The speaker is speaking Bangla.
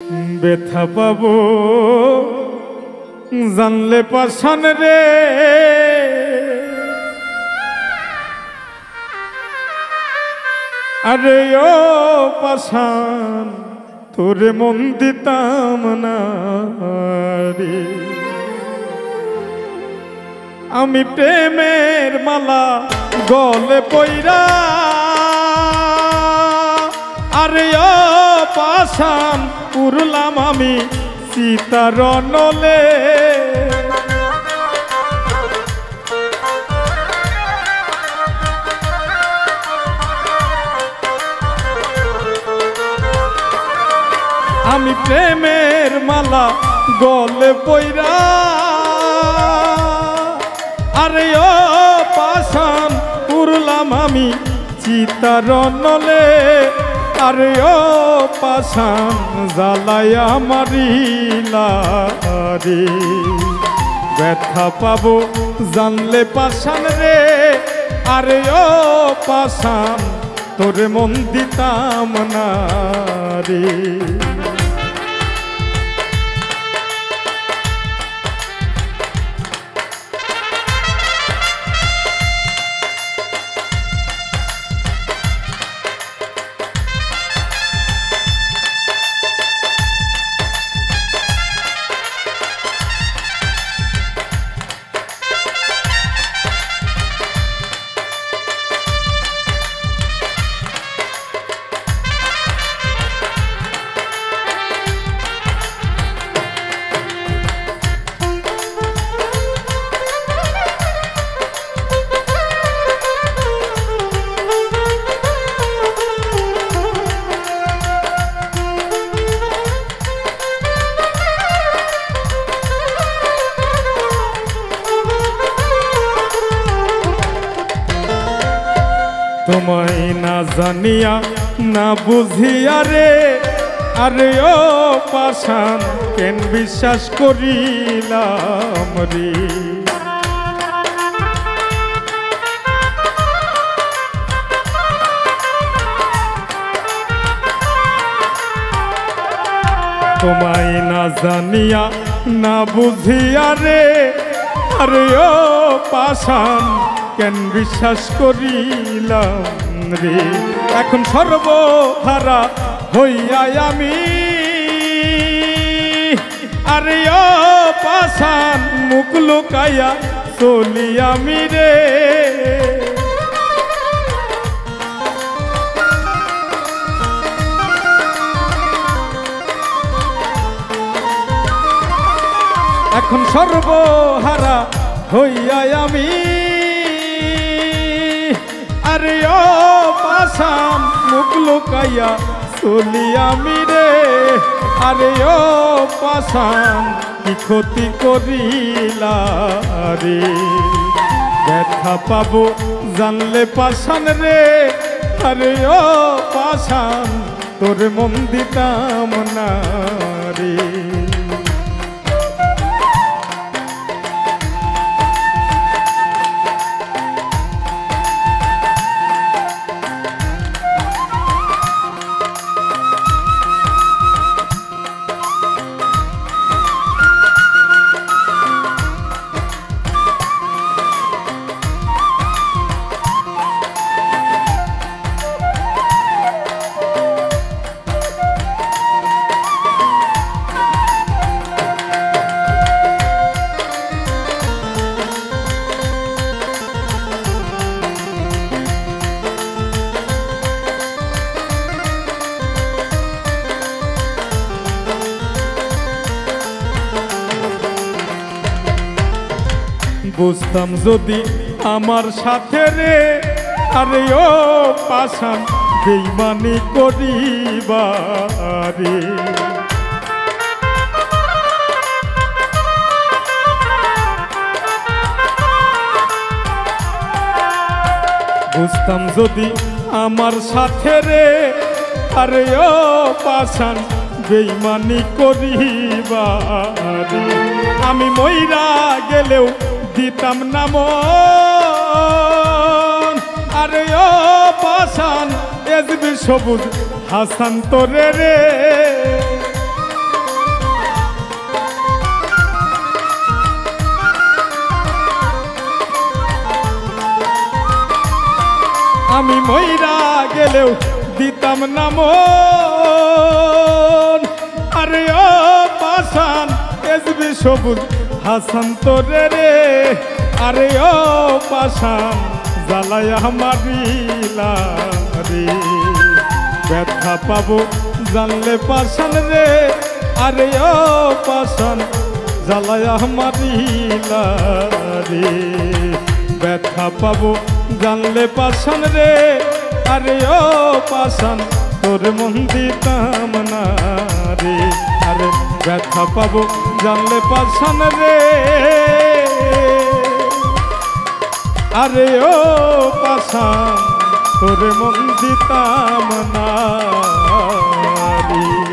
ব্যথা পাবো জানলে পাষাণ রে, আরে ও পাষাণ তোরে মন দিতাম না রে। আমি প্রেমের মালা গলে পইরা, আরে ও পাষাণ পুরলাম আমি সীতার নলে। আমি প্রেমের মালা গলে পইরা, আরে ও পাষাণ পুরলাম আমি সীতার নলে। আরে ও পাষাণ জ্বালায়া মারিলা রে, ব্যথা পাবো জানলে পাষাণ রে। আরে ও পাষাণ তোরে মন দিতাম না রে। তোমায় না জানিয়া না বুঝিয়া রে, আরে ও পাষাণ কেন বিশ্বাস করিলাম রে। তোমায় না জানিয়া না বুঝিয়া রে, আরে ও পাষাণ কেন বিশ্বাস করিলাম রে। এখন সর্বহারা হইয়া আমি, আরে ও পাষাণ মুখ লুকাইয়া চলি আমি রে। এখন সর্বহারা হইয়া আমি, আরে ও পাষাণ মুখ লুকাইয়া চলি আমি রে। আরে ও পাষাণ কি ক্ষতি করিলা রে, ব্যথা পাবো জানলে পাষাণ রে। আরে ও পাষাণ তোর মন দিতাম না রে। বুঝতাম যদি আমার সাথে রে, আরে ও পাষাণ বেইমানি করিবা রে। বুঝতাম যদি আমার সাথে রে, আরে ও পাষাণ বেইমানি করিবা রে। আমি মইরা গেলেও দিতাম না মন, আরে ও পাষাণ এসবি সবুজ হাসান তোরে রে। দিতাম নাম আরে ও পাশান এসবি সবুজ হাসান তোরে রে আরে ও পাশান জ্বালায়া মারিলা রে ব্যথা পাবো জানলে পাশান রে আরে ও পাশান জ্বালায়া মারিলা রে ব্যথা পাবো জানলে পাশান রে আরে ও পাশান তোর মন দিতাম না রে আরে ব্যথা পাবো জানলে পাশান রে আরে ও পাশান তোর মন দিতাম না রে।